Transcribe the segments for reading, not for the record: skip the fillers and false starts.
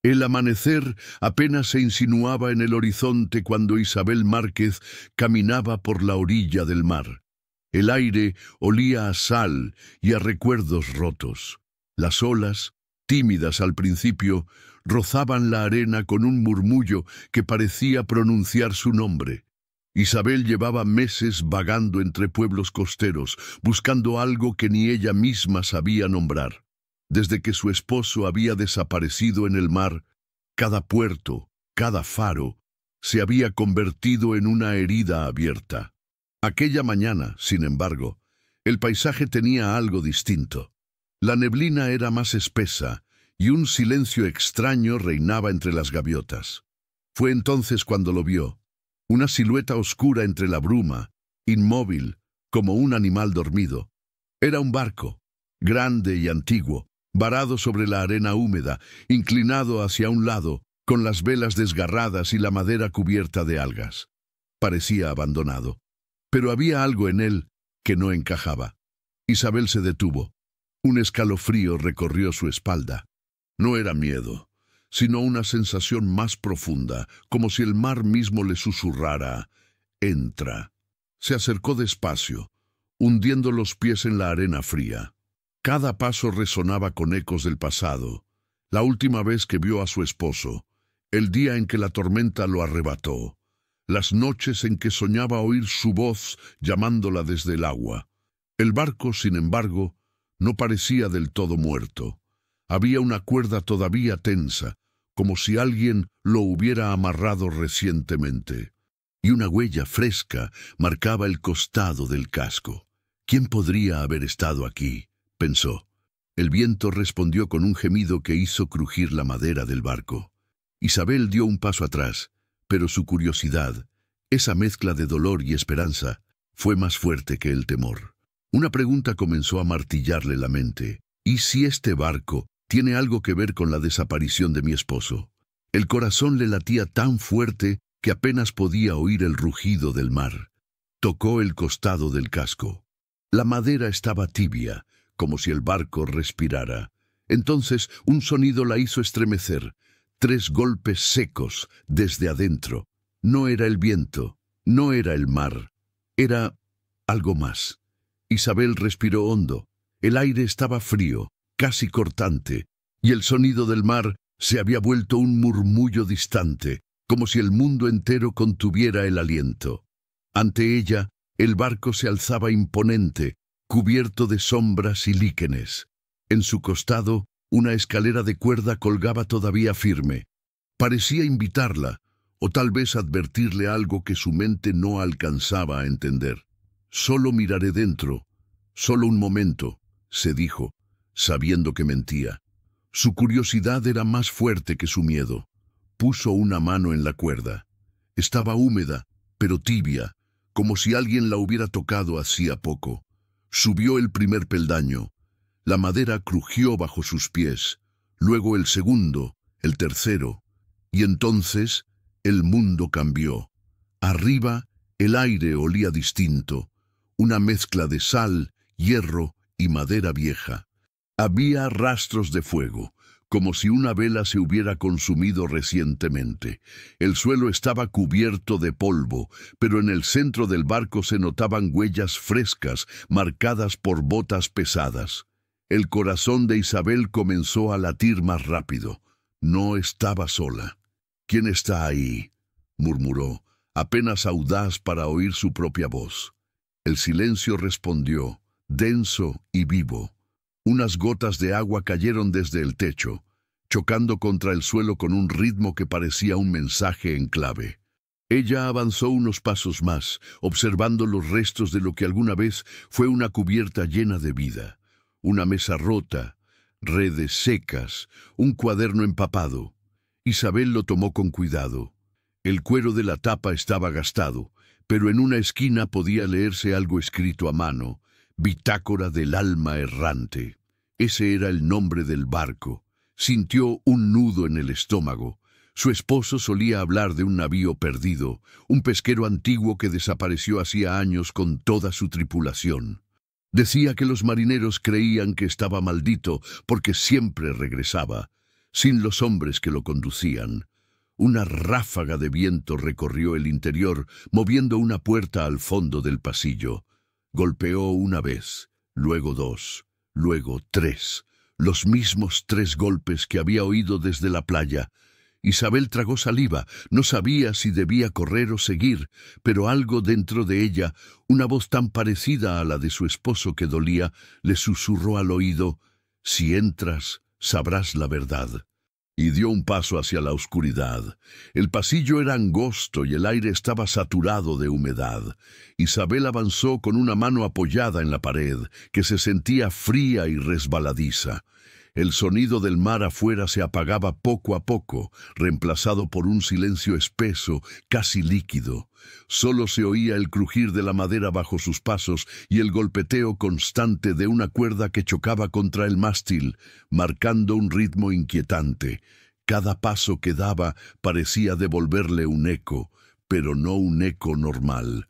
El amanecer apenas se insinuaba en el horizonte cuando Isabel Márquez caminaba por la orilla del mar. El aire olía a sal y a recuerdos rotos. Las olas, tímidas al principio, rozaban la arena con un murmullo que parecía pronunciar su nombre. Isabel llevaba meses vagando entre pueblos costeros, buscando algo que ni ella misma sabía nombrar. Desde que su esposo había desaparecido en el mar, cada puerto, cada faro, se había convertido en una herida abierta. Aquella mañana, sin embargo, el paisaje tenía algo distinto. La neblina era más espesa y un silencio extraño reinaba entre las gaviotas. Fue entonces cuando lo vio, una silueta oscura entre la bruma, inmóvil, como un animal dormido. Era un barco, grande y antiguo, varado sobre la arena húmeda, inclinado hacia un lado, con las velas desgarradas y la madera cubierta de algas. Parecía abandonado, pero había algo en él que no encajaba. Isabel se detuvo. Un escalofrío recorrió su espalda. No era miedo, sino una sensación más profunda, como si el mar mismo le susurrara: «Entra». Se acercó despacio, hundiendo los pies en la arena fría. Cada paso resonaba con ecos del pasado, la última vez que vio a su esposo, el día en que la tormenta lo arrebató, las noches en que soñaba oír su voz llamándola desde el agua. El barco, sin embargo, no parecía del todo muerto. Había una cuerda todavía tensa, como si alguien lo hubiera amarrado recientemente, y una huella fresca marcaba el costado del casco. ¿Quién podría haber estado aquí?, pensó. El viento respondió con un gemido que hizo crujir la madera del barco. Isabel dio un paso atrás, pero su curiosidad, esa mezcla de dolor y esperanza, fue más fuerte que el temor. Una pregunta comenzó a martillarle la mente. ¿Y si este barco tiene algo que ver con la desaparición de mi esposo? El corazón le latía tan fuerte que apenas podía oír el rugido del mar. Tocó el costado del casco. La madera estaba tibia, como si el barco respirara. Entonces un sonido la hizo estremecer. 3 golpes secos desde adentro. No era el viento, no era el mar, era algo más. Isabel respiró hondo. El aire estaba frío, casi cortante, y el sonido del mar se había vuelto un murmullo distante, como si el mundo entero contuviera el aliento. Ante ella, el barco se alzaba imponente, cubierto de sombras y líquenes. En su costado, una escalera de cuerda colgaba todavía firme. Parecía invitarla, o tal vez advertirle algo que su mente no alcanzaba a entender. «Solo miraré dentro, solo un momento», se dijo, sabiendo que mentía. Su curiosidad era más fuerte que su miedo. Puso una mano en la cuerda. Estaba húmeda, pero tibia, como si alguien la hubiera tocado hacía poco. Subió el primer peldaño. La madera crujió bajo sus pies, luego el segundo, el tercero, y entonces el mundo cambió. Arriba, el aire olía distinto, una mezcla de sal, hierro y madera vieja. Había rastros de fuego, como si una vela se hubiera consumido recientemente. El suelo estaba cubierto de polvo, pero en el centro del barco se notaban huellas frescas, marcadas por botas pesadas. El corazón de Isabel comenzó a latir más rápido. No estaba sola. «¿Quién está ahí?», murmuró, apenas audaz para oír su propia voz. El silencio respondió, denso y vivo. Unas gotas de agua cayeron desde el techo, chocando contra el suelo con un ritmo que parecía un mensaje en clave. Ella avanzó unos pasos más, observando los restos de lo que alguna vez fue una cubierta llena de vida. Una mesa rota, redes secas, un cuaderno empapado. Isabel lo tomó con cuidado. El cuero de la tapa estaba gastado, pero en una esquina podía leerse algo escrito a mano: «Bitácora del alma errante». Ese era el nombre del barco. Sintió un nudo en el estómago. Su esposo solía hablar de un navío perdido, un pesquero antiguo que desapareció hacía años con toda su tripulación. Decía que los marineros creían que estaba maldito porque siempre regresaba. sin los hombres que lo conducían. Una ráfaga de viento recorrió el interior, moviendo una puerta al fondo del pasillo. Golpeó una vez, luego dos, luego tres, los mismos 3 golpes que había oído desde la playa. Isabel tragó saliva, no sabía si debía correr o seguir, pero algo dentro de ella, una voz tan parecida a la de su esposo que dolía, le susurró al oído: «Si entras, sabrás la verdad». Y dio un paso hacia la oscuridad. El pasillo era angosto y el aire estaba saturado de humedad. Isabel avanzó con una mano apoyada en la pared, que se sentía fría y resbaladiza. El sonido del mar afuera se apagaba poco a poco, reemplazado por un silencio espeso, casi líquido. Solo se oía el crujir de la madera bajo sus pasos y el golpeteo constante de una cuerda que chocaba contra el mástil, marcando un ritmo inquietante. Cada paso que daba parecía devolverle un eco, pero no un eco normal.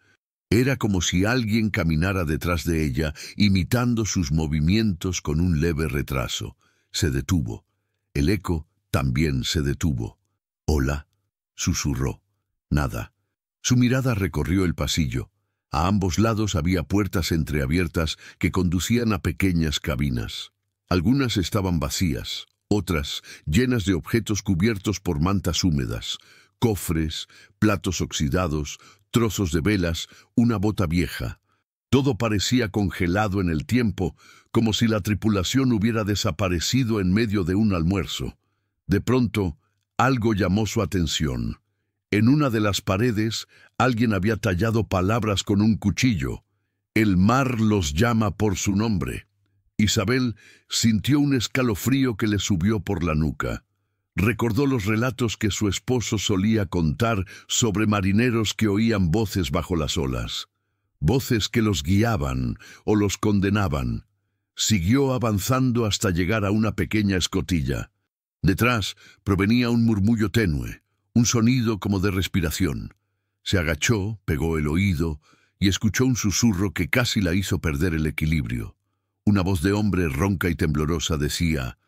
Era como si alguien caminara detrás de ella, imitando sus movimientos con un leve retraso. Se detuvo. El eco también se detuvo. «Hola», susurró. Nada. Su mirada recorrió el pasillo. A ambos lados había puertas entreabiertas que conducían a pequeñas cabinas. Algunas estaban vacías, otras llenas de objetos cubiertos por mantas húmedas, cofres, platos oxidados, trozos de velas, una bota vieja. Todo parecía congelado en el tiempo, como si la tripulación hubiera desaparecido en medio de un almuerzo. De pronto, algo llamó su atención. En una de las paredes, alguien había tallado palabras con un cuchillo. «El mar los llama por su nombre». Isabel sintió un escalofrío que le subió por la nuca. Recordó los relatos que su esposo solía contar sobre marineros que oían voces bajo las olas. Voces que los guiaban o los condenaban. Siguió avanzando hasta llegar a una pequeña escotilla. Detrás provenía un murmullo tenue, un sonido como de respiración. Se agachó, pegó el oído y escuchó un susurro que casi la hizo perder el equilibrio. Una voz de hombre ronca y temblorosa decía: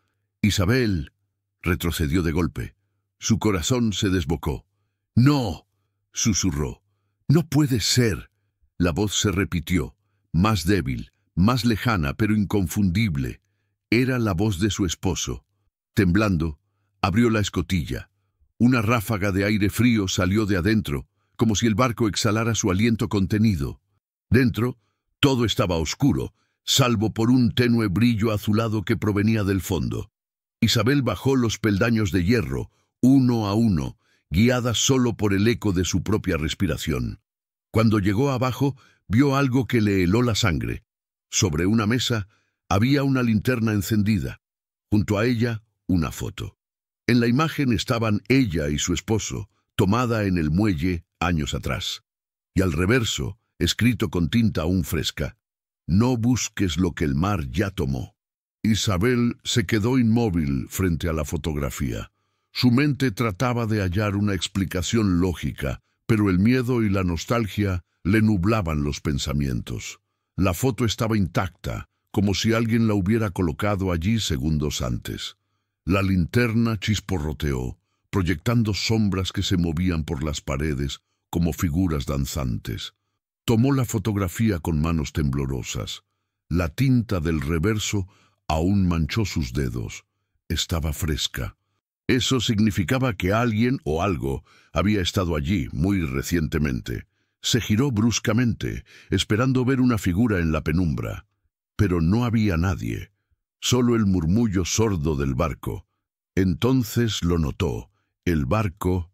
«Isabel». Retrocedió de golpe. Su corazón se desbocó. «No», susurró. «No puede ser». La voz se repitió, más débil, más lejana, pero inconfundible. Era la voz de su esposo. Temblando, abrió la escotilla. Una ráfaga de aire frío salió de adentro, como si el barco exhalara su aliento contenido. Dentro, todo estaba oscuro, salvo por un tenue brillo azulado que provenía del fondo. Isabel bajó los peldaños de hierro, uno a uno, guiada solo por el eco de su propia respiración. Cuando llegó abajo, vio algo que le heló la sangre. Sobre una mesa había una linterna encendida. Junto a ella, una foto. En la imagen estaban ella y su esposo, tomada en el muelle años atrás. Y al reverso, escrito con tinta aún fresca: «No busques lo que el mar ya tomó». Isabel se quedó inmóvil frente a la fotografía. Su mente trataba de hallar una explicación lógica, pero el miedo y la nostalgia le nublaban los pensamientos. La foto estaba intacta, como si alguien la hubiera colocado allí segundos antes. La linterna chisporroteó, proyectando sombras que se movían por las paredes como figuras danzantes. Tomó la fotografía con manos temblorosas. La tinta del reverso aún manchó sus dedos. Estaba fresca. Eso significaba que alguien o algo había estado allí muy recientemente. Se giró bruscamente, esperando ver una figura en la penumbra. Pero no había nadie, solo el murmullo sordo del barco. Entonces lo notó. El barco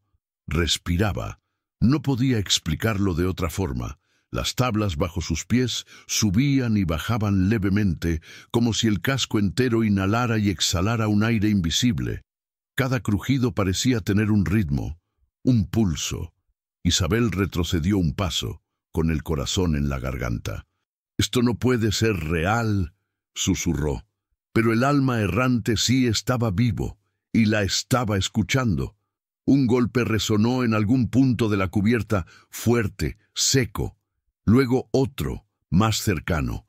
respiraba. No podía explicarlo de otra forma. Las tablas bajo sus pies subían y bajaban levemente, como si el casco entero inhalara y exhalara un aire invisible. Cada crujido parecía tener un ritmo, un pulso. Isabel retrocedió un paso, con el corazón en la garganta. «Esto no puede ser real», susurró. Pero el alma errante sí estaba vivo, y la estaba escuchando. Un golpe resonó en algún punto de la cubierta, fuerte, seco. Luego otro, más cercano.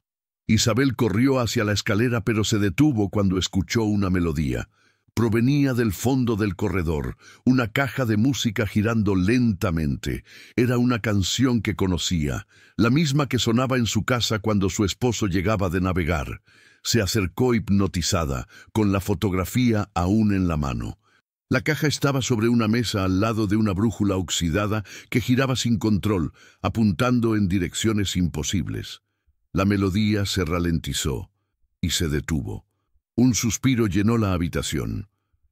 Isabel corrió hacia la escalera, pero se detuvo cuando escuchó una melodía. Provenía del fondo del corredor, una caja de música girando lentamente. Era una canción que conocía, la misma que sonaba en su casa cuando su esposo llegaba de navegar. Se acercó hipnotizada, con la fotografía aún en la mano. La caja estaba sobre una mesa al lado de una brújula oxidada que giraba sin control, apuntando en direcciones imposibles. La melodía se ralentizó y se detuvo. Un suspiro llenó la habitación.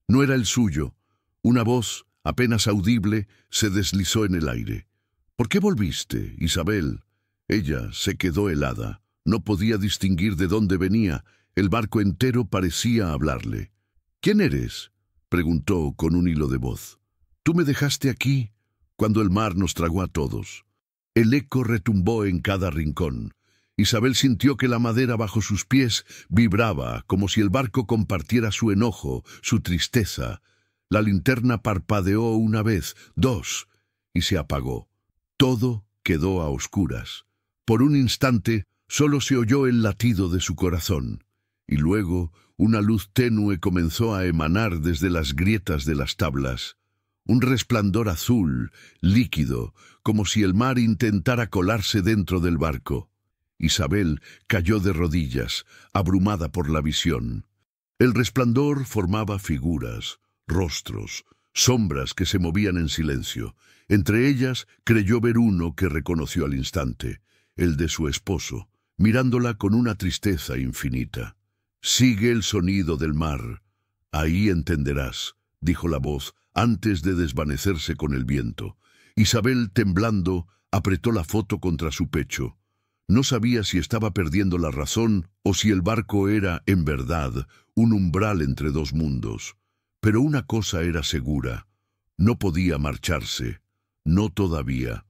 No era el suyo. Una voz, apenas audible, se deslizó en el aire. «¿Por qué volviste, Isabel?» Ella se quedó helada. No podía distinguir de dónde venía. El barco entero parecía hablarle. «¿Quién eres?», preguntó con un hilo de voz. «Tú me dejaste aquí cuando el mar nos tragó a todos». El eco retumbó en cada rincón. Isabel sintió que la madera bajo sus pies vibraba, como si el barco compartiera su enojo, su tristeza. La linterna parpadeó una vez, dos, y se apagó. Todo quedó a oscuras. Por un instante, solo se oyó el latido de su corazón. Y luego, una luz tenue comenzó a emanar desde las grietas de las tablas. Un resplandor azul, líquido, como si el mar intentara colarse dentro del barco. Isabel cayó de rodillas, abrumada por la visión. El resplandor formaba figuras, rostros, sombras que se movían en silencio. Entre ellas creyó ver uno que reconoció al instante, el de su esposo, mirándola con una tristeza infinita. «Sigue el sonido del mar. Ahí entenderás», dijo la voz antes de desvanecerse con el viento. Isabel, temblando, apretó la foto contra su pecho. No sabía si estaba perdiendo la razón o si el barco era, en verdad, un umbral entre dos mundos. Pero una cosa era segura: no podía marcharse, no todavía.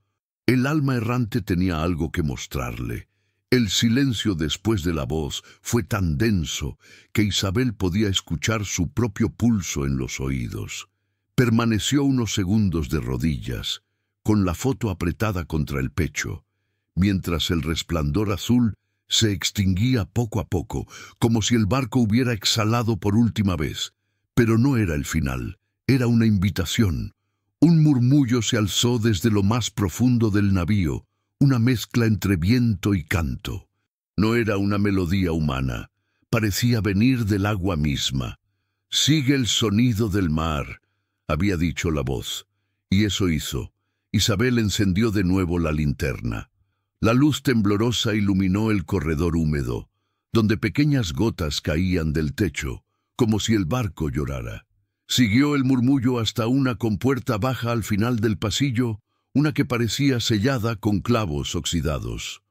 El alma errante tenía algo que mostrarle. El silencio después de la voz fue tan denso que Isabel podía escuchar su propio pulso en los oídos. Permaneció unos segundos de rodillas, con la foto apretada contra el pecho, mientras el resplandor azul se extinguía poco a poco, como si el barco hubiera exhalado por última vez. Pero no era el final, era una invitación. Un murmullo se alzó desde lo más profundo del navío, una mezcla entre viento y canto. No era una melodía humana, parecía venir del agua misma. «Sigue el sonido del mar», había dicho la voz, y eso hizo. Isabel encendió de nuevo la linterna. La luz temblorosa iluminó el corredor húmedo, donde pequeñas gotas caían del techo, como si el barco llorara. Siguió el murmullo hasta una compuerta baja al final del pasillo, una que parecía sellada con clavos oxidados.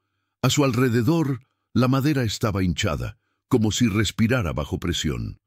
A su alrededor, la madera estaba hinchada, como si respirara bajo presión.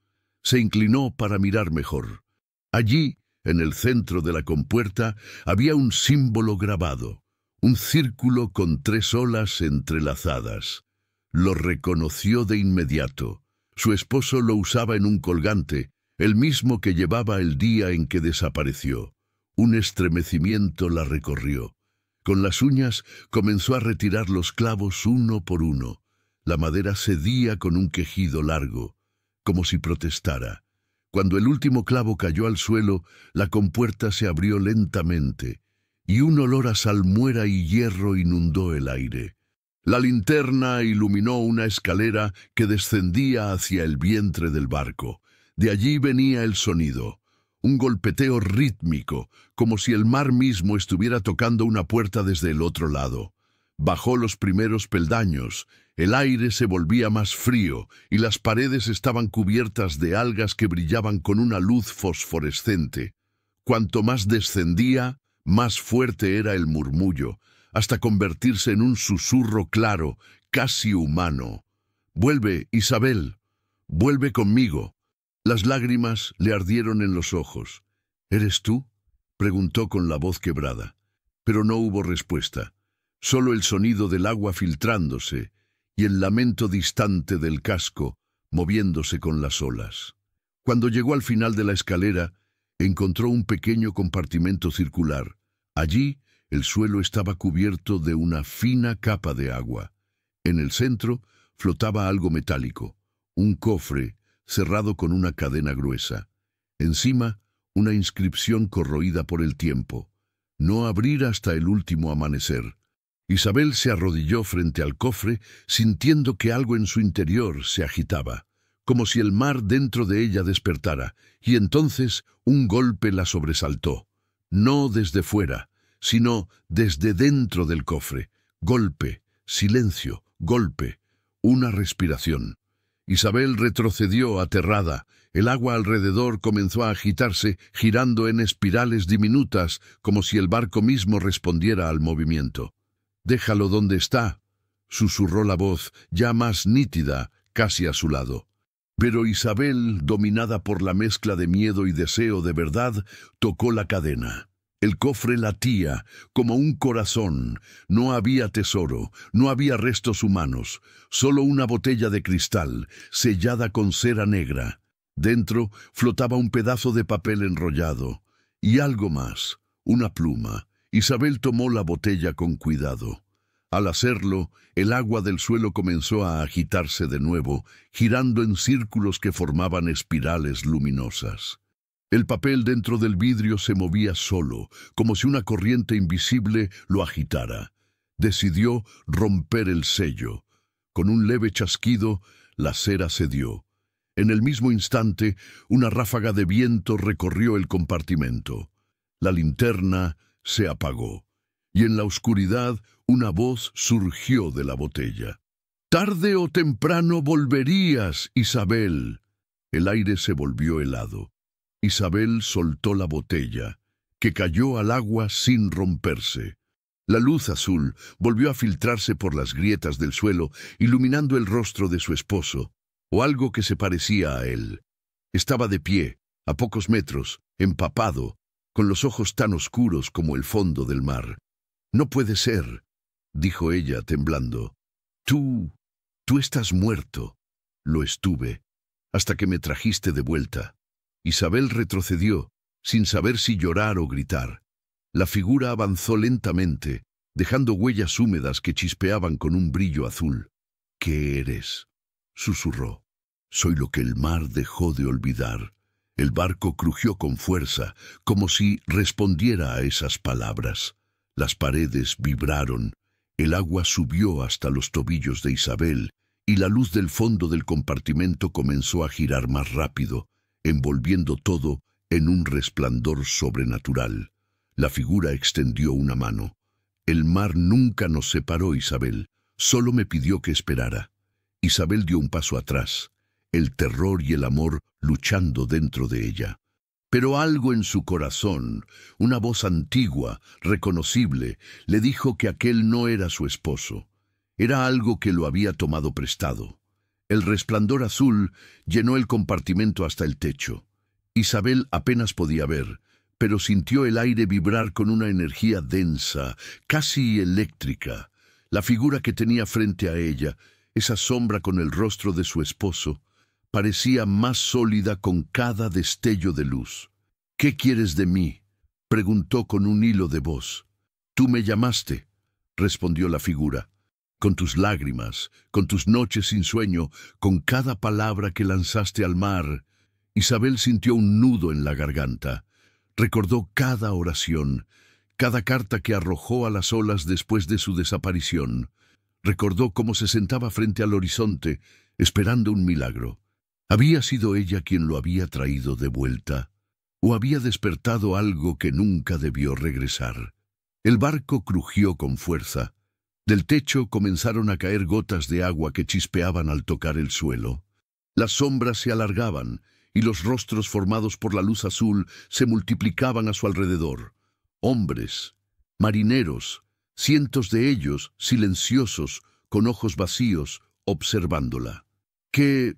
Se inclinó para mirar mejor. Allí, en el centro de la compuerta, había un símbolo grabado. Un círculo con 3 olas entrelazadas. Lo reconoció de inmediato. Su esposo lo usaba en un colgante, el mismo que llevaba el día en que desapareció. Un estremecimiento la recorrió. Con las uñas comenzó a retirar los clavos uno por uno. La madera cedía con un quejido largo, como si protestara. Cuando el último clavo cayó al suelo, la compuerta se abrió lentamente, y un olor a salmuera y hierro inundó el aire. La linterna iluminó una escalera que descendía hacia el vientre del barco. De allí venía el sonido, un golpeteo rítmico, como si el mar mismo estuviera tocando una puerta desde el otro lado. Bajó los primeros peldaños, el aire se volvía más frío y las paredes estaban cubiertas de algas que brillaban con una luz fosforescente. Cuanto más descendía, más fuerte era el murmullo, hasta convertirse en un susurro claro, casi humano. «Vuelve, Isabel, vuelve conmigo». Las lágrimas le ardieron en los ojos. «¿Eres tú?», preguntó con la voz quebrada. Pero no hubo respuesta, solo el sonido del agua filtrándose y el lamento distante del casco moviéndose con las olas. Cuando llegó al final de la escalera, encontró un pequeño compartimento circular. Allí, el suelo estaba cubierto de una fina capa de agua. En el centro flotaba algo metálico, un cofre cerrado con una cadena gruesa. Encima, una inscripción corroída por el tiempo: no abrir hasta el último amanecer. Isabel se arrodilló frente al cofre, sintiendo que algo en su interior se agitaba, como si el mar dentro de ella despertara, y entonces un golpe la sobresaltó. No desde fuera, sino desde dentro del cofre. Golpe, silencio, golpe, una respiración. Isabel retrocedió aterrada. El agua alrededor comenzó a agitarse, girando en espirales diminutas, como si el barco mismo respondiera al movimiento. «Déjalo donde está», susurró la voz, ya más nítida, casi a su lado. Pero Isabel, dominada por la mezcla de miedo y deseo de verdad, tocó la cadena. El cofre latía como un corazón. No había tesoro, no había restos humanos, solo una botella de cristal, sellada con cera negra. Dentro flotaba un pedazo de papel enrollado, y algo más, una pluma. Isabel tomó la botella con cuidado. Al hacerlo, el agua del suelo comenzó a agitarse de nuevo, girando en círculos que formaban espirales luminosas. El papel dentro del vidrio se movía solo, como si una corriente invisible lo agitara. Decidió romper el sello. Con un leve chasquido, la cera cedió. En el mismo instante, una ráfaga de viento recorrió el compartimento. La linterna se apagó, y en la oscuridad una voz surgió de la botella. «Tarde o temprano volverías, Isabel». El aire se volvió helado. Isabel soltó la botella, que cayó al agua sin romperse. La luz azul volvió a filtrarse por las grietas del suelo, iluminando el rostro de su esposo, o algo que se parecía a él. Estaba de pie, a pocos metros, empapado, con los ojos tan oscuros como el fondo del mar. «No puede ser», dijo ella, temblando. Tú estás muerto». «Lo estuve, hasta que me trajiste de vuelta». Isabel retrocedió, sin saber si llorar o gritar. La figura avanzó lentamente, dejando huellas húmedas que chispeaban con un brillo azul. «¿Qué eres?», susurró. «Soy lo que el mar dejó de olvidar». El barco crujió con fuerza, como si respondiera a esas palabras. Las paredes vibraron, el agua subió hasta los tobillos de Isabel, y la luz del fondo del compartimento comenzó a girar más rápido, envolviendo todo en un resplandor sobrenatural. La figura extendió una mano. «El mar nunca nos separó, Isabel. Solo me pidió que esperara». Isabel dio un paso atrás, el terror y el amor luchando dentro de ella. Pero algo en su corazón, una voz antigua, reconocible, le dijo que aquel no era su esposo. Era algo que lo había tomado prestado. El resplandor azul llenó el compartimento hasta el techo. Isabel apenas podía ver, pero sintió el aire vibrar con una energía densa, casi eléctrica. La figura que tenía frente a ella, esa sombra con el rostro de su esposo, parecía más sólida con cada destello de luz. «¿Qué quieres de mí?», preguntó con un hilo de voz. «Tú me llamaste», respondió la figura. «Con tus lágrimas, con tus noches sin sueño, con cada palabra que lanzaste al mar». Isabel sintió un nudo en la garganta. Recordó cada oración, cada carta que arrojó a las olas después de su desaparición. Recordó cómo se sentaba frente al horizonte, esperando un milagro. ¿Había sido ella quien lo había traído de vuelta? ¿O había despertado algo que nunca debió regresar? El barco crujió con fuerza. Del techo comenzaron a caer gotas de agua que chispeaban al tocar el suelo. Las sombras se alargaban, y los rostros formados por la luz azul se multiplicaban a su alrededor. Hombres, marineros, cientos de ellos, silenciosos, con ojos vacíos, observándola. ¿Qué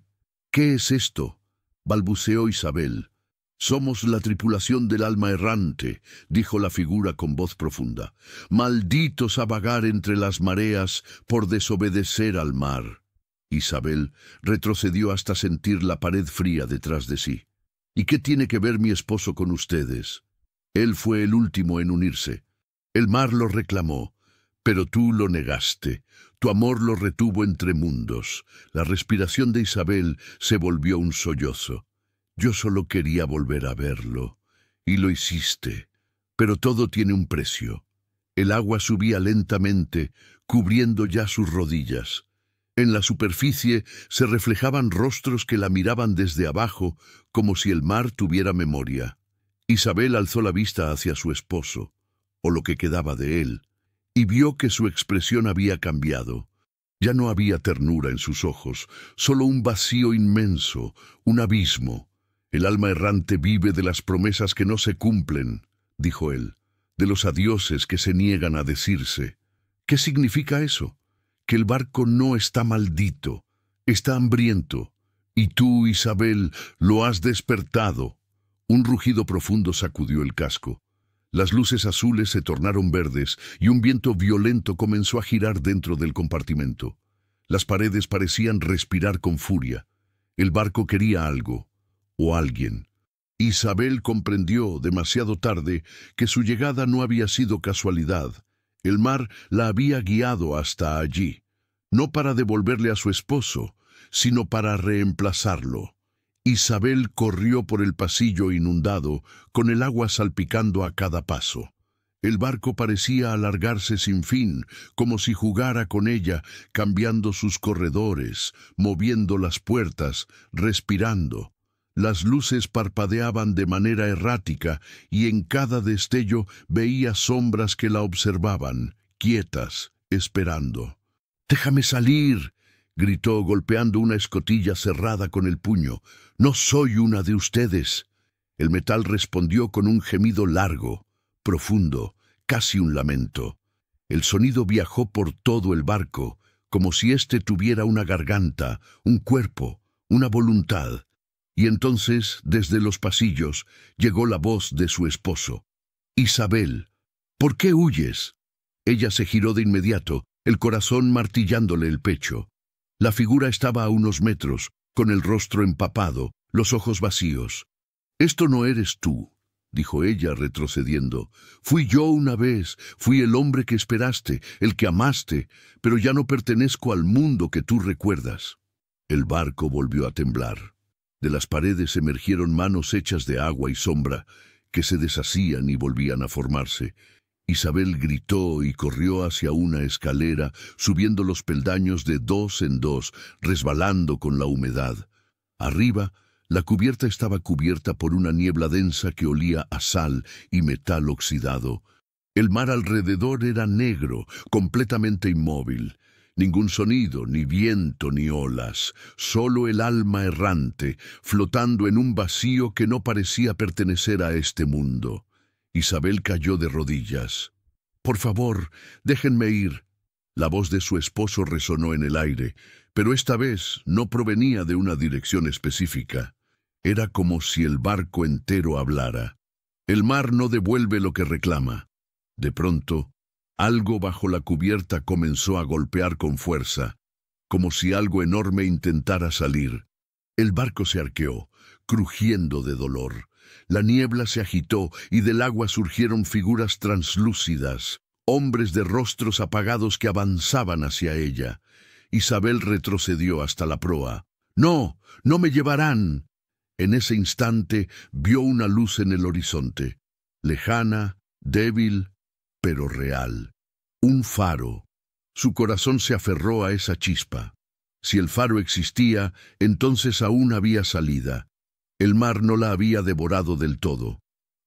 es esto?», balbuceó Isabel. «Somos la tripulación del alma errante», dijo la figura con voz profunda. «Malditos a vagar entre las mareas por desobedecer al mar». Isabel retrocedió hasta sentir la pared fría detrás de sí. «¿Y qué tiene que ver mi esposo con ustedes?». Él fue el último en unirse. El mar lo reclamó, pero tú lo negaste. Tu amor lo retuvo entre mundos. La respiración de Isabel se volvió un sollozo. Yo solo quería volver a verlo, y lo hiciste. Pero todo tiene un precio. El agua subía lentamente, cubriendo ya sus rodillas. En la superficie se reflejaban rostros que la miraban desde abajo, como si el mar tuviera memoria. Isabel alzó la vista hacia su esposo, o lo que quedaba de él, y vio que su expresión había cambiado. Ya no había ternura en sus ojos, solo un vacío inmenso, un abismo. El alma errante vive de las promesas que no se cumplen, dijo él, de los adioses que se niegan a decirse. ¿Qué significa eso? Que el barco no está maldito, está hambriento, y tú, Isabel, lo has despertado. Un rugido profundo sacudió el casco. Las luces azules se tornaron verdes y un viento violento comenzó a girar dentro del compartimento. Las paredes parecían respirar con furia. El barco quería algo, o alguien. Isabel comprendió, demasiado tarde, que su llegada no había sido casualidad. El mar la había guiado hasta allí, no para devolverle a su esposo, sino para reemplazarlo. Isabel corrió por el pasillo inundado, con el agua salpicando a cada paso. El barco parecía alargarse sin fin, como si jugara con ella, cambiando sus corredores, moviendo las puertas, respirando. Las luces parpadeaban de manera errática y en cada destello veía sombras que la observaban, quietas, esperando. «¡Déjame salir!», gritó golpeando una escotilla cerrada con el puño. «No soy una de ustedes». El metal respondió con un gemido largo, profundo, casi un lamento. El sonido viajó por todo el barco, como si éste tuviera una garganta, un cuerpo, una voluntad. Y entonces, desde los pasillos, llegó la voz de su esposo. «Isabel, ¿por qué huyes?». Ella se giró de inmediato, el corazón martillándole el pecho. La figura estaba a unos metros, con el rostro empapado, los ojos vacíos. «Esto no eres tú», dijo ella retrocediendo. «Fui yo una vez, fui el hombre que esperaste, el que amaste, pero ya no pertenezco al mundo que tú recuerdas». El barco volvió a temblar. De las paredes emergieron manos hechas de agua y sombra, que se deshacían y volvían a formarse. Isabel gritó y corrió hacia una escalera, subiendo los peldaños de dos en dos, resbalando con la humedad. Arriba, la cubierta estaba cubierta por una niebla densa que olía a sal y metal oxidado. El mar alrededor era negro, completamente inmóvil. Ningún sonido, ni viento, ni olas, solo el alma errante, flotando en un vacío que no parecía pertenecer a este mundo. Isabel cayó de rodillas. «Por favor, déjenme ir». La voz de su esposo resonó en el aire, pero esta vez no provenía de una dirección específica. Era como si el barco entero hablara. El mar no devuelve lo que reclama. De pronto, algo bajo la cubierta comenzó a golpear con fuerza, como si algo enorme intentara salir. El barco se arqueó, crujiendo de dolor. La niebla se agitó y del agua surgieron figuras translúcidas, hombres de rostros apagados que avanzaban hacia ella. Isabel retrocedió hasta la proa. «¡No! ¡No me llevarán!». En ese instante vio una luz en el horizonte, lejana, débil, pero real. Un faro. Su corazón se aferró a esa chispa. Si el faro existía, entonces aún había salida. El mar no la había devorado del todo.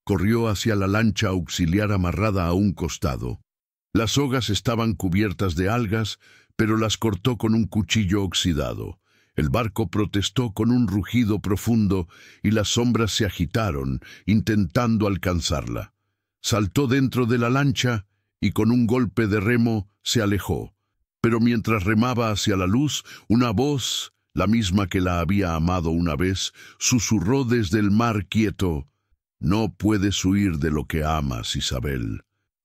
Corrió hacia la lancha auxiliar amarrada a un costado. Las sogas estaban cubiertas de algas, pero las cortó con un cuchillo oxidado. El barco protestó con un rugido profundo y las sombras se agitaron, intentando alcanzarla. Saltó dentro de la lancha y con un golpe de remo se alejó. Pero mientras remaba hacia la luz, una voz, la misma que la había amado una vez, susurró desde el mar quieto: «No puedes huir de lo que amas, Isabel,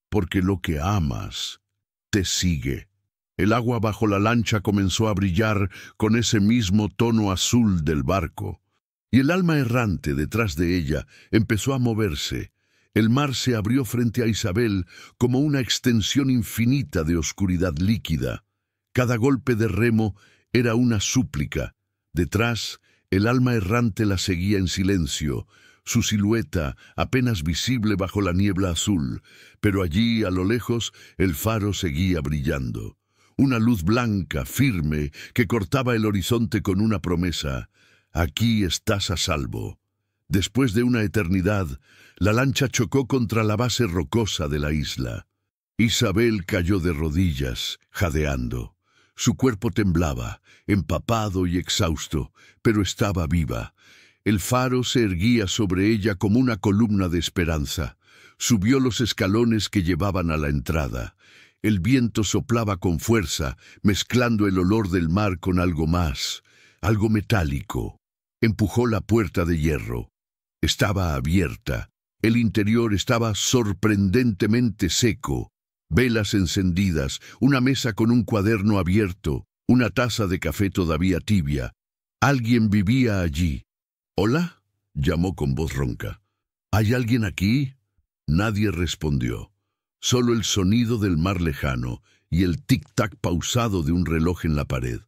porque lo que amas te sigue». El agua bajo la lancha comenzó a brillar con ese mismo tono azul del barco, y el alma errante detrás de ella empezó a moverse. El mar se abrió frente a Isabel como una extensión infinita de oscuridad líquida. Cada golpe de remo era una súplica. Detrás, El alma errante la seguía en silencio, su silueta apenas visible bajo la niebla azul, pero allí, a lo lejos, el faro seguía brillando. Una luz blanca, firme, que cortaba el horizonte con una promesa. Aquí estás a salvo. Después de una eternidad, la lancha chocó contra la base rocosa de la isla. Isabel cayó de rodillas, jadeando. Su cuerpo temblaba, empapado y exhausto, pero estaba viva. El faro se erguía sobre ella como una columna de esperanza. Subió los escalones que llevaban a la entrada. El viento soplaba con fuerza, mezclando el olor del mar con algo más, algo metálico. Empujó la puerta de hierro. Estaba abierta. El interior estaba sorprendentemente seco. Velas encendidas, una mesa con un cuaderno abierto, una taza de café todavía tibia. Alguien vivía allí. «¿Hola?», llamó con voz ronca. «¿Hay alguien aquí?». Nadie respondió. Solo el sonido del mar lejano y el tic-tac pausado de un reloj en la pared.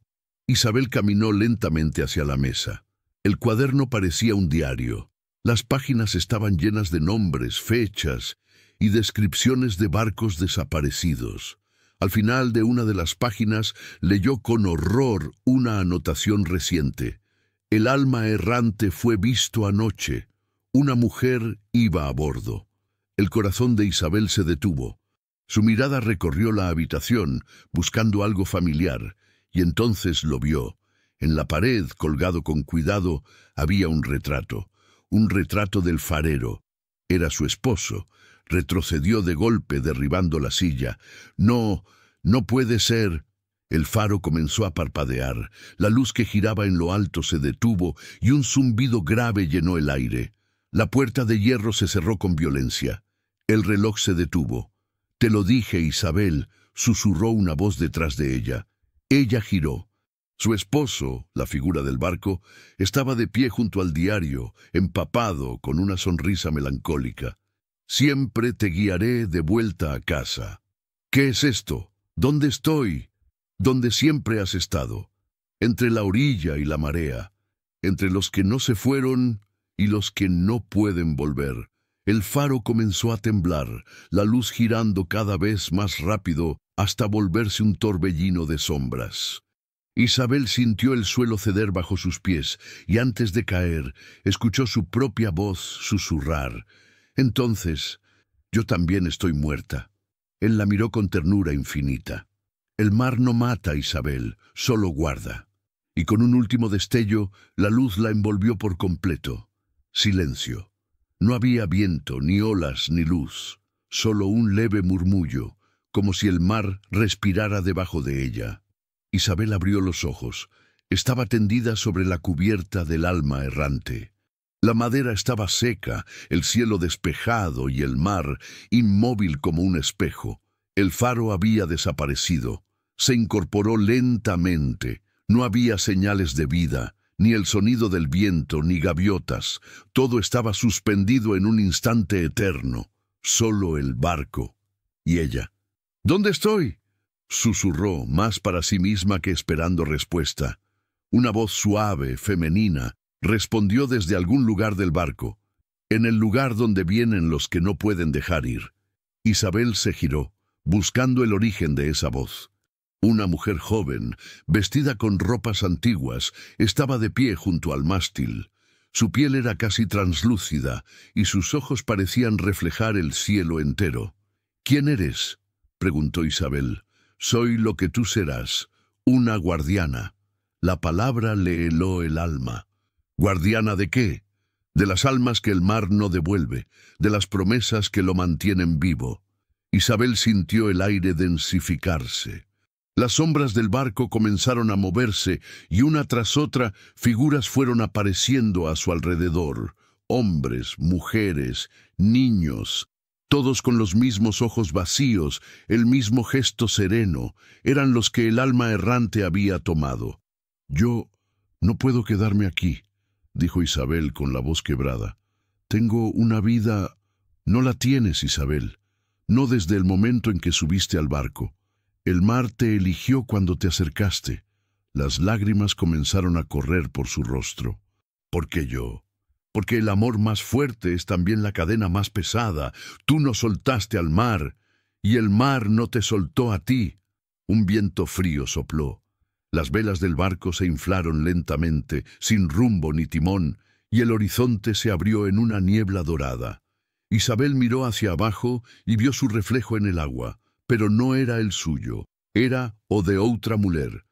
Isabel caminó lentamente hacia la mesa. El cuaderno parecía un diario. Las páginas estaban llenas de nombres, fechas y descripciones de barcos desaparecidos. Al final de una de las páginas leyó con horror una anotación reciente. «El alma errante fue visto anoche. Una mujer iba a bordo». El corazón de Isabel se detuvo. Su mirada recorrió la habitación, buscando algo familiar, y entonces lo vio. En la pared, colgado con cuidado, había un retrato del farero. Era su esposo. Retrocedió de golpe, derribando la silla. «No, no puede ser». El faro comenzó a parpadear. La luz que giraba en lo alto se detuvo y un zumbido grave llenó el aire. La puerta de hierro se cerró con violencia. El reloj se detuvo. «Te lo dije, Isabel», susurró una voz detrás de ella. Ella giró. Su esposo, la figura del barco, estaba de pie junto al diario, empapado, con una sonrisa melancólica. «Siempre te guiaré de vuelta a casa». «¿Qué es esto? ¿Dónde estoy?» «Donde siempre has estado, entre la orilla y la marea, entre los que no se fueron y los que no pueden volver». El faro comenzó a temblar, la luz girando cada vez más rápido hasta volverse un torbellino de sombras. Isabel sintió el suelo ceder bajo sus pies y antes de caer escuchó su propia voz susurrar. «Entonces, yo también estoy muerta». Él la miró con ternura infinita. «El mar no mata, Isabel, solo guarda». Y con un último destello, la luz la envolvió por completo. Silencio. No había viento, ni olas, ni luz. Solo un leve murmullo, como si el mar respirara debajo de ella. Isabel abrió los ojos. Estaba tendida sobre la cubierta del alma errante. La madera estaba seca, el cielo despejado y el mar inmóvil como un espejo. El faro había desaparecido. Se incorporó lentamente. No había señales de vida, ni el sonido del viento, ni gaviotas. Todo estaba suspendido en un instante eterno. Solo el barco. Y ella. «¿Dónde estoy?», susurró, más para sí misma que esperando respuesta. Una voz suave, femenina, respondió desde algún lugar del barco. «En el lugar donde vienen los que no pueden dejar ir». Isabel se giró, buscando el origen de esa voz. Una mujer joven, vestida con ropas antiguas, estaba de pie junto al mástil. Su piel era casi translúcida y sus ojos parecían reflejar el cielo entero. «¿Quién eres?», preguntó Isabel. «Soy lo que tú serás, una guardiana». La palabra le heló el alma. ¿Guardiana de qué? De las almas que el mar no devuelve, de las promesas que lo mantienen vivo. Isabel sintió el aire densificarse. Las sombras del barco comenzaron a moverse y una tras otra figuras fueron apareciendo a su alrededor. Hombres, mujeres, niños, todos con los mismos ojos vacíos, el mismo gesto sereno, eran los que el alma errante había tomado. «Yo no puedo quedarme aquí», dijo Isabel con la voz quebrada. «Tengo una vida». «No la tienes, Isabel. No desde el momento en que subiste al barco. El mar te eligió cuando te acercaste». Las lágrimas comenzaron a correr por su rostro. ¿Por qué yo? Porque el amor más fuerte es también la cadena más pesada. Tú no soltaste al mar, y el mar no te soltó a ti. Un viento frío sopló. Las velas del barco se inflaron lentamente, sin rumbo ni timón, y el horizonte se abrió en una niebla dorada. Isabel miró hacia abajo y vio su reflejo en el agua, pero no era el suyo, era o de outra muller,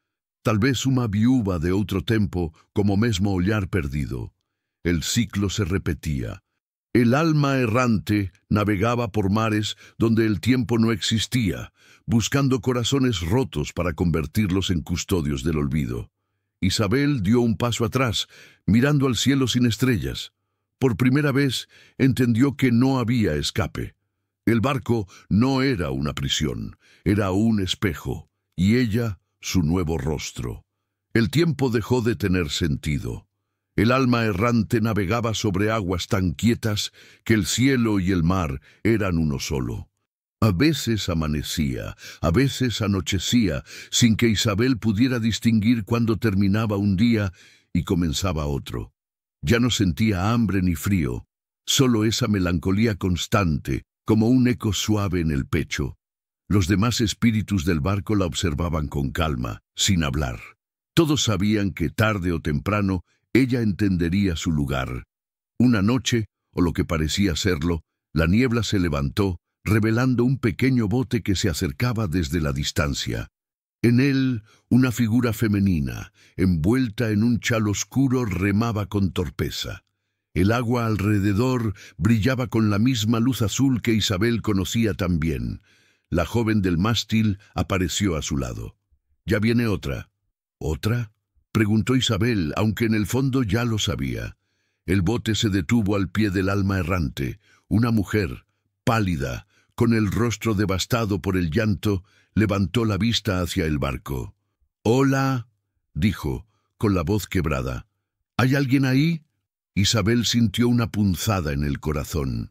tal vez una viúva de outro tempo, como mesmo ollar perdido. El ciclo se repetía. El alma errante navegaba por mares donde el tiempo no existía, buscando corazones rotos para convertirlos en custodios del olvido. Isabel dio un paso atrás, mirando al cielo sin estrellas. Por primera vez entendió que no había escape. El barco no era una prisión, era un espejo, y ella su nuevo rostro. El tiempo dejó de tener sentido. El alma errante navegaba sobre aguas tan quietas que el cielo y el mar eran uno solo. A veces amanecía, a veces anochecía, sin que Isabel pudiera distinguir cuándo terminaba un día y comenzaba otro. Ya no sentía hambre ni frío, solo esa melancolía constante, como un eco suave en el pecho. Los demás espíritus del barco la observaban con calma, sin hablar. Todos sabían que tarde o temprano ella entendería su lugar. Una noche, o lo que parecía serlo, la niebla se levantó, revelando un pequeño bote que se acercaba desde la distancia. En él, una figura femenina, envuelta en un chal oscuro, remaba con torpeza. El agua alrededor brillaba con la misma luz azul que Isabel conocía tan bien. La joven del mástil apareció a su lado. «¿Ya viene otra?» «¿Otra?», preguntó Isabel, aunque en el fondo ya lo sabía. El bote se detuvo al pie del alma errante. Una mujer, pálida, con el rostro devastado por el llanto, levantó la vista hacia el barco. «Hola», dijo, con la voz quebrada. «¿Hay alguien ahí?» Isabel sintió una punzada en el corazón.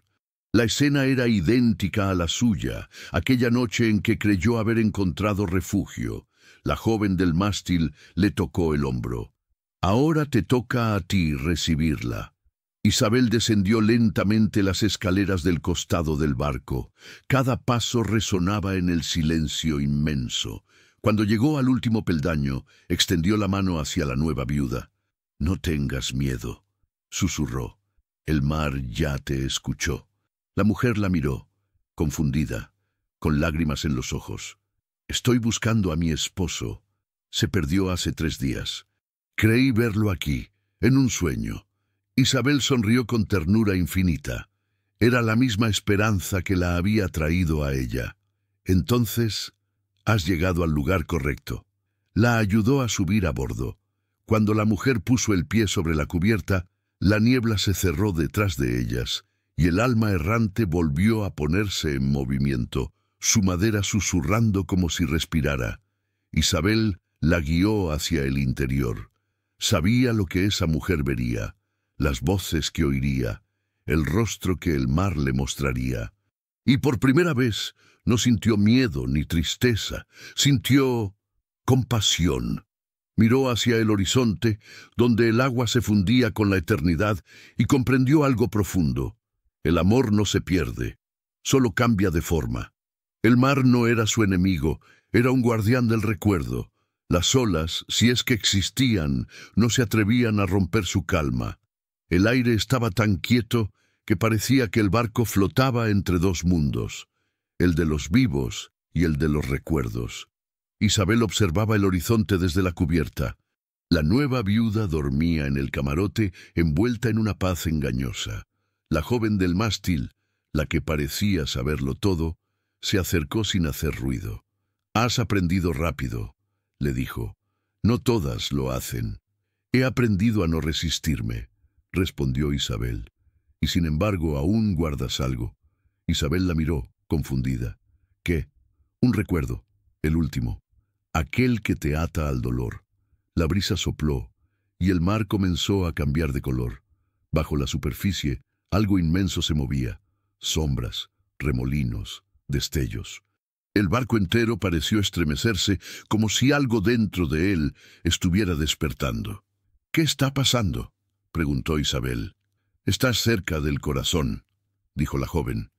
La escena era idéntica a la suya, aquella noche en que creyó haber encontrado refugio. La joven del mástil le tocó el hombro. «Ahora te toca a ti recibirla». Isabel descendió lentamente las escaleras del costado del barco. Cada paso resonaba en el silencio inmenso. Cuando llegó al último peldaño, extendió la mano hacia la nueva viuda. «No tengas miedo», susurró. «El mar ya te escuchó». La mujer la miró, confundida, con lágrimas en los ojos. «Estoy buscando a mi esposo. Se perdió hace 3 días. Creí verlo aquí, en un sueño». Isabel sonrió con ternura infinita. Era la misma esperanza que la había traído a ella. «Entonces, has llegado al lugar correcto». La ayudó a subir a bordo. Cuando la mujer puso el pie sobre la cubierta, la niebla se cerró detrás de ellas, y el alma errante volvió a ponerse en movimiento, su madera susurrando como si respirara. Isabel la guió hacia el interior. Sabía lo que esa mujer vería, las voces que oiría, el rostro que el mar le mostraría. Y por primera vez no sintió miedo ni tristeza, sintió compasión. Miró hacia el horizonte, donde el agua se fundía con la eternidad, y comprendió algo profundo. El amor no se pierde, solo cambia de forma. El mar no era su enemigo, era un guardián del recuerdo. Las olas, si es que existían, no se atrevían a romper su calma. El aire estaba tan quieto que parecía que el barco flotaba entre 2 mundos, el de los vivos y el de los recuerdos. Isabel observaba el horizonte desde la cubierta. La nueva viuda dormía en el camarote, envuelta en una paz engañosa. La joven del mástil, la que parecía saberlo todo, se acercó sin hacer ruido. «Has aprendido rápido», le dijo. «No todas lo hacen». «He aprendido a no resistirme», respondió Isabel. «Y sin embargo aún guardas algo». Isabel la miró, confundida. «¿Qué?» «Un recuerdo, el último, aquel que te ata al dolor». La brisa sopló, y el mar comenzó a cambiar de color. Bajo la superficie, algo inmenso se movía. Sombras, remolinos, destellos. El barco entero pareció estremecerse, como si algo dentro de él estuviera despertando. «¿Qué está pasando?», preguntó Isabel. «Estás cerca del corazón», dijo la joven.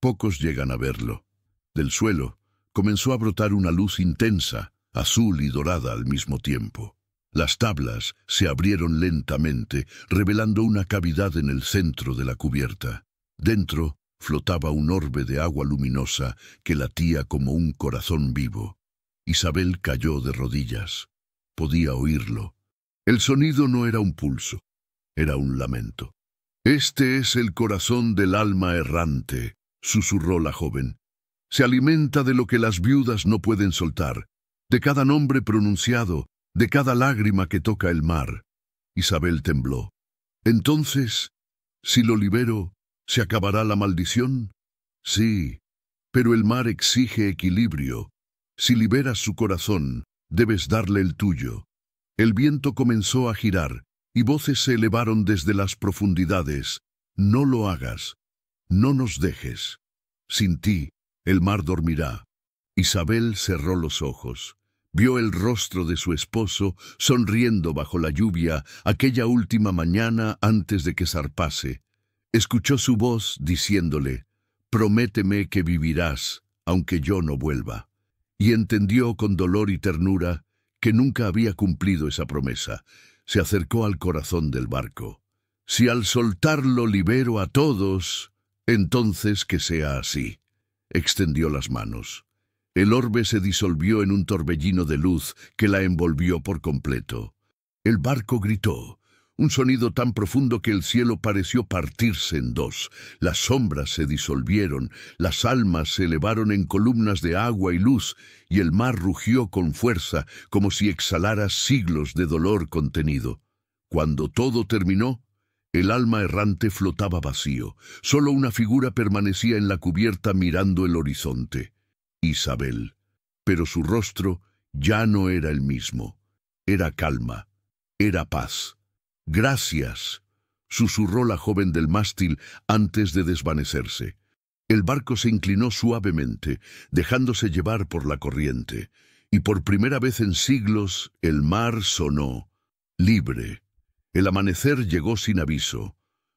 «Pocos llegan a verlo». Del suelo comenzó a brotar una luz intensa, azul y dorada al mismo tiempo. Las tablas se abrieron lentamente, revelando una cavidad en el centro de la cubierta. Dentro flotaba un orbe de agua luminosa que latía como un corazón vivo. Isabel cayó de rodillas. Podía oírlo. El sonido no era un pulso, era un lamento. «Este es el corazón del alma errante», susurró la joven. «Se alimenta de lo que las viudas no pueden soltar, de cada nombre pronunciado, de cada lágrima que toca el mar». Isabel tembló. «Entonces, si lo libero, ¿se acabará la maldición?» «Sí, pero el mar exige equilibrio. Si liberas su corazón, debes darle el tuyo». El viento comenzó a girar, y voces se elevaron desde las profundidades. «No lo hagas. No nos dejes. Sin ti, el mar dormirá». Isabel cerró los ojos. Vio el rostro de su esposo sonriendo bajo la lluvia aquella última mañana antes de que zarpase. Escuchó su voz diciéndole: «Prométeme que vivirás, aunque yo no vuelva». Y entendió con dolor y ternura que nunca había cumplido esa promesa. Se acercó al corazón del barco. «Si al soltarlo libero a todos, entonces que sea así». Extendió las manos. El orbe se disolvió en un torbellino de luz que la envolvió por completo. El barco gritó, un sonido tan profundo que el cielo pareció partirse en dos. Las sombras se disolvieron, las almas se elevaron en columnas de agua y luz, y el mar rugió con fuerza, como si exhalara siglos de dolor contenido. Cuando todo terminó, el alma errante flotaba vacío. Solo una figura permanecía en la cubierta mirando el horizonte. Isabel. Pero su rostro ya no era el mismo. Era calma. Era paz. «Gracias», susurró la joven del mástil antes de desvanecerse. El barco se inclinó suavemente, dejándose llevar por la corriente, y por primera vez en siglos el mar sonó, libre. El amanecer llegó sin aviso.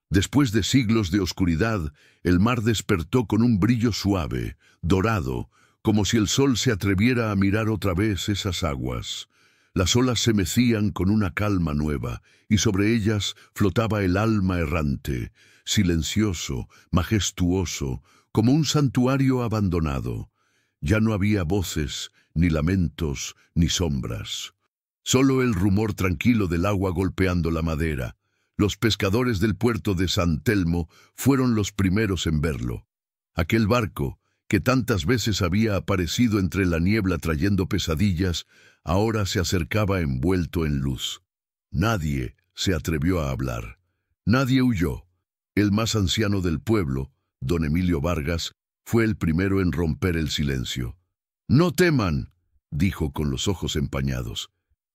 Después de siglos de oscuridad, el mar despertó con un brillo suave, dorado, como si el sol se atreviera a mirar otra vez esas aguas. Las olas se mecían con una calma nueva, y sobre ellas flotaba el alma errante, silencioso, majestuoso, como un santuario abandonado. Ya no había voces, ni lamentos, ni sombras. Solo el rumor tranquilo del agua golpeando la madera. Los pescadores del puerto de San Telmo fueron los primeros en verlo. Aquel barco, que tantas veces había aparecido entre la niebla trayendo pesadillas, ahora se acercaba envuelto en luz. Nadie se atrevió a hablar. Nadie huyó. El más anciano del pueblo, don Emilio Vargas, fue el primero en romper el silencio. «No teman», dijo con los ojos empañados.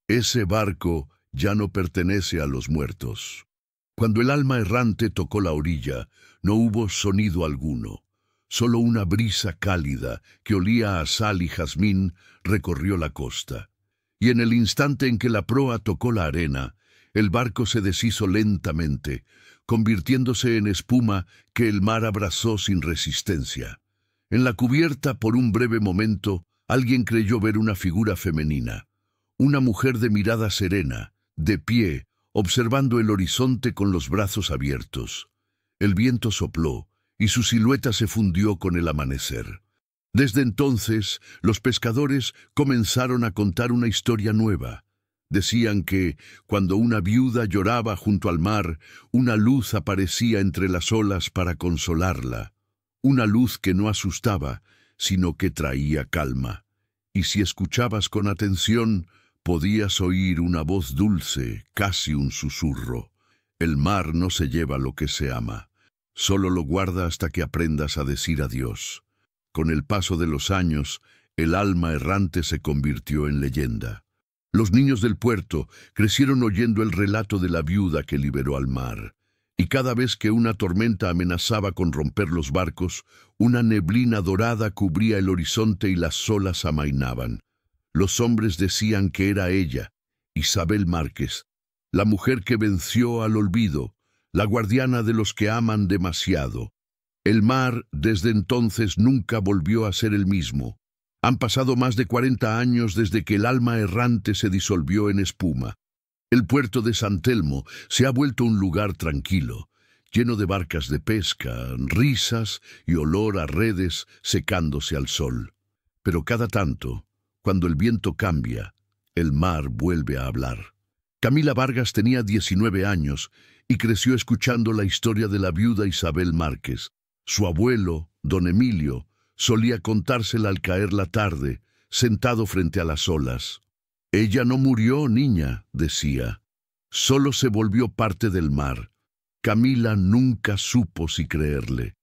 «Ese barco ya no pertenece a los muertos». Cuando el alma errante tocó la orilla, no hubo sonido alguno. Solo una brisa cálida que olía a sal y jazmín recorrió la costa. Y en el instante en que la proa tocó la arena, el barco se deshizo lentamente, convirtiéndose en espuma que el mar abrazó sin resistencia. En la cubierta, por un breve momento, alguien creyó ver una figura femenina. Una mujer de mirada serena, de pie, observando el horizonte con los brazos abiertos. El viento sopló, y su silueta se fundió con el amanecer. Desde entonces, los pescadores comenzaron a contar una historia nueva. Decían que, cuando una viuda lloraba junto al mar, una luz aparecía entre las olas para consolarla. Una luz que no asustaba, sino que traía calma. Y si escuchabas con atención, podías oír una voz dulce, casi un susurro. El mar no se lleva lo que se ama. Solo lo guarda hasta que aprendas a decir adiós. Con el paso de los años, el alma errante se convirtió en leyenda. Los niños del puerto crecieron oyendo el relato de la viuda que liberó al mar. Y cada vez que una tormenta amenazaba con romper los barcos, una neblina dorada cubría el horizonte y las olas amainaban. Los hombres decían que era ella, Isabel Márquez, la mujer que venció al olvido, la guardiana de los que aman demasiado. El mar, desde entonces, nunca volvió a ser el mismo. Han pasado más de 40 años desde que el alma errante se disolvió en espuma. El puerto de San Telmo se ha vuelto un lugar tranquilo, lleno de barcas de pesca, risas y olor a redes secándose al sol. Pero cada tanto, cuando el viento cambia, el mar vuelve a hablar. Camila Vargas tenía 19 años y creció escuchando la historia de la viuda Isabel Márquez. Su abuelo, don Emilio, solía contársela al caer la tarde, sentado frente a las olas. «Ella no murió, niña», decía. «Solo se volvió parte del mar». Camila nunca supo si creerle.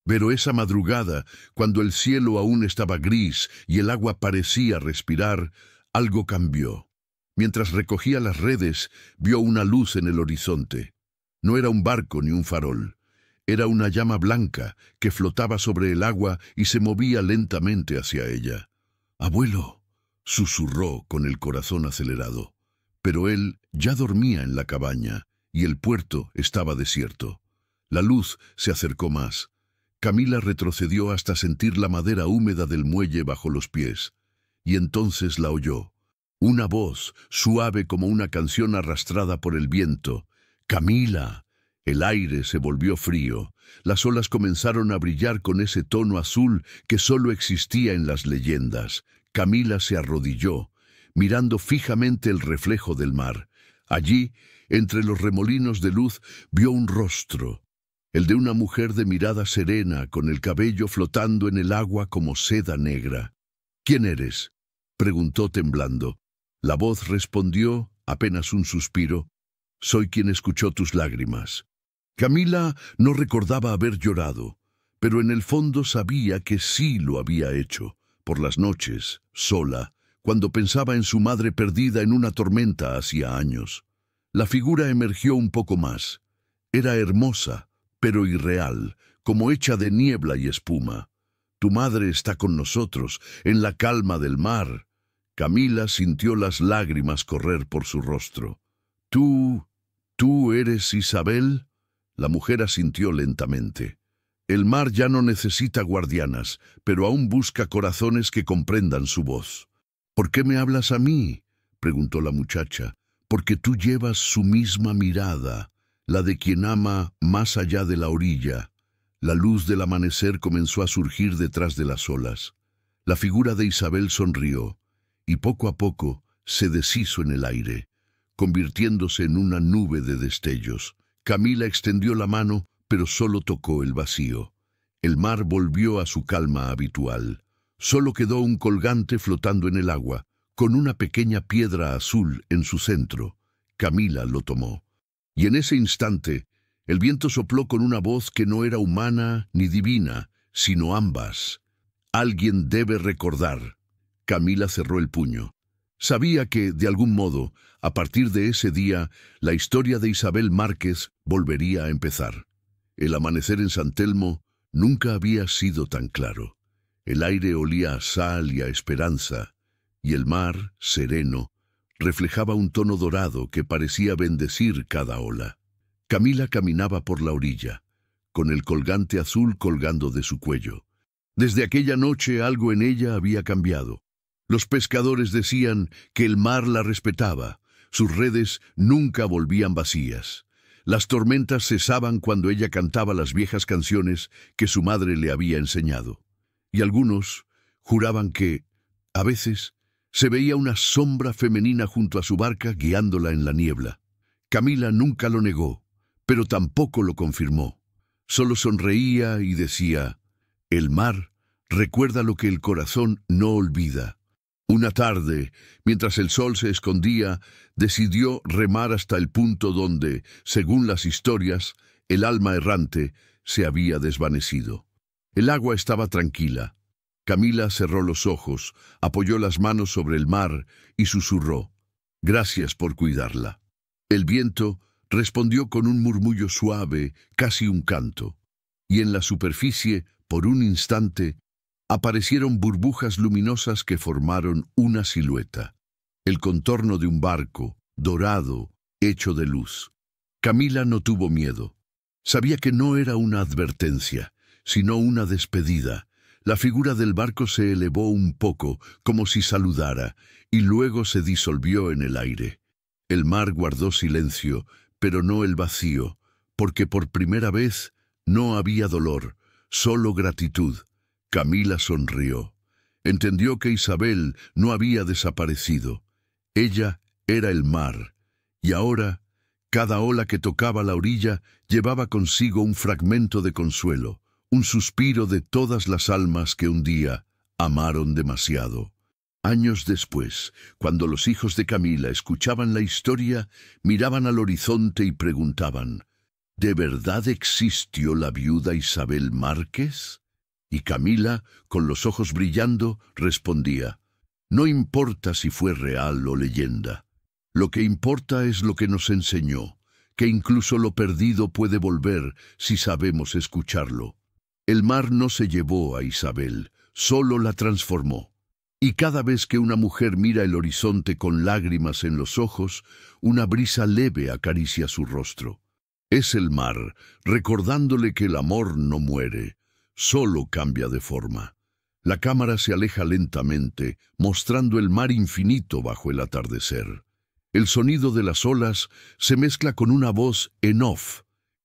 Pero esa madrugada, cuando el cielo aún estaba gris y el agua parecía respirar, algo cambió. Mientras recogía las redes, vio una luz en el horizonte. No era un barco ni un farol. Era una llama blanca que flotaba sobre el agua y se movía lentamente hacia ella. «Abuelo», susurró con el corazón acelerado. Pero él ya dormía en la cabaña y el puerto estaba desierto. La luz se acercó más. Camila retrocedió hasta sentir la madera húmeda del muelle bajo los pies. Y entonces la oyó. Una voz, suave como una canción arrastrada por el viento. «Camila». El aire se volvió frío. Las olas comenzaron a brillar con ese tono azul que solo existía en las leyendas. Camila se arrodilló, mirando fijamente el reflejo del mar. Allí, entre los remolinos de luz, vio un rostro, el de una mujer de mirada serena, con el cabello flotando en el agua como seda negra. «¿Quién eres?», preguntó temblando. La voz respondió, apenas un suspiro: «Soy quien escuchó tus lágrimas». Camila no recordaba haber llorado, pero en el fondo sabía que sí lo había hecho, por las noches, sola, cuando pensaba en su madre perdida en una tormenta hacía años. La figura emergió un poco más. Era hermosa, pero irreal, como hecha de niebla y espuma. «Tu madre está con nosotros, en la calma del mar». Camila sintió las lágrimas correr por su rostro. ¿Tú eres Isabel?» La mujer asintió lentamente. «El mar ya no necesita guardianas, pero aún busca corazones que comprendan su voz». «¿Por qué me hablas a mí?», preguntó la muchacha. «Porque tú llevas su misma mirada, la de quien ama más allá de la orilla». La luz del amanecer comenzó a surgir detrás de las olas. La figura de Isabel sonrió, y poco a poco se deshizo en el aire, convirtiéndose en una nube de destellos. Camila extendió la mano, pero solo tocó el vacío. El mar volvió a su calma habitual. Solo quedó un colgante flotando en el agua, con una pequeña piedra azul en su centro. Camila lo tomó. Y en ese instante, el viento sopló con una voz que no era humana ni divina, sino ambas. «Alguien debe recordar». Camila cerró el puño. Sabía que, de algún modo, a partir de ese día, la historia de Isabel Márquez volvería a empezar. El amanecer en San Telmo nunca había sido tan claro. El aire olía a sal y a esperanza, y el mar, sereno, reflejaba un tono dorado que parecía bendecir cada ola. Camila caminaba por la orilla, con el colgante azul colgando de su cuello. Desde aquella noche algo en ella había cambiado. Los pescadores decían que el mar la respetaba. Sus redes nunca volvían vacías. Las tormentas cesaban cuando ella cantaba las viejas canciones que su madre le había enseñado. Y algunos juraban que, a veces, se veía una sombra femenina junto a su barca guiándola en la niebla. Camila nunca lo negó, pero tampoco lo confirmó. Solo sonreía y decía: «El mar recuerda lo que el corazón no olvida». Una tarde, mientras el sol se escondía, decidió remar hasta el punto donde, según las historias, el alma errante se había desvanecido. El agua estaba tranquila. Camila cerró los ojos, apoyó las manos sobre el mar y susurró: «Gracias por cuidarla». El viento respondió con un murmullo suave, casi un canto. Y en la superficie, por un instante, aparecieron burbujas luminosas que formaron una silueta. El contorno de un barco, dorado, hecho de luz. Camila no tuvo miedo. Sabía que no era una advertencia, sino una despedida. La figura del barco se elevó un poco, como si saludara, y luego se disolvió en el aire. El mar guardó silencio, pero no el vacío, porque por primera vez no había dolor, solo gratitud. Camila sonrió. Entendió que Isabel no había desaparecido. Ella era el mar, y ahora, cada ola que tocaba la orilla llevaba consigo un fragmento de consuelo, un suspiro de todas las almas que un día amaron demasiado. Años después, cuando los hijos de Camila escuchaban la historia, miraban al horizonte y preguntaban: ¿de verdad existió la viuda Isabel Márquez? Y Camila, con los ojos brillando, respondía: no importa si fue real o leyenda. Lo que importa es lo que nos enseñó, que incluso lo perdido puede volver si sabemos escucharlo. El mar no se llevó a Isabel, solo la transformó. Y cada vez que una mujer mira el horizonte con lágrimas en los ojos, una brisa leve acaricia su rostro. Es el mar, recordándole que el amor no muere, solo cambia de forma. La cámara se aleja lentamente, mostrando el mar infinito bajo el atardecer. El sonido de las olas se mezcla con una voz en off,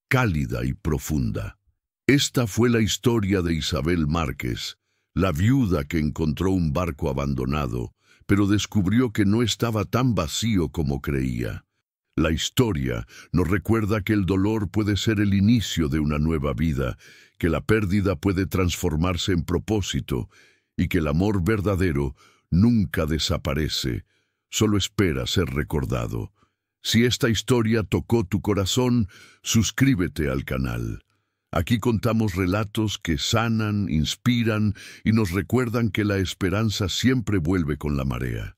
cálida y profunda. Esta fue la historia de Isabel Márquez, la viuda que encontró un barco abandonado, pero descubrió que no estaba tan vacío como creía. La historia nos recuerda que el dolor puede ser el inicio de una nueva vida, que la pérdida puede transformarse en propósito y que el amor verdadero nunca desaparece, solo espera ser recordado. Si esta historia tocó tu corazón, suscríbete al canal. Aquí contamos relatos que sanan, inspiran y nos recuerdan que la esperanza siempre vuelve con la marea.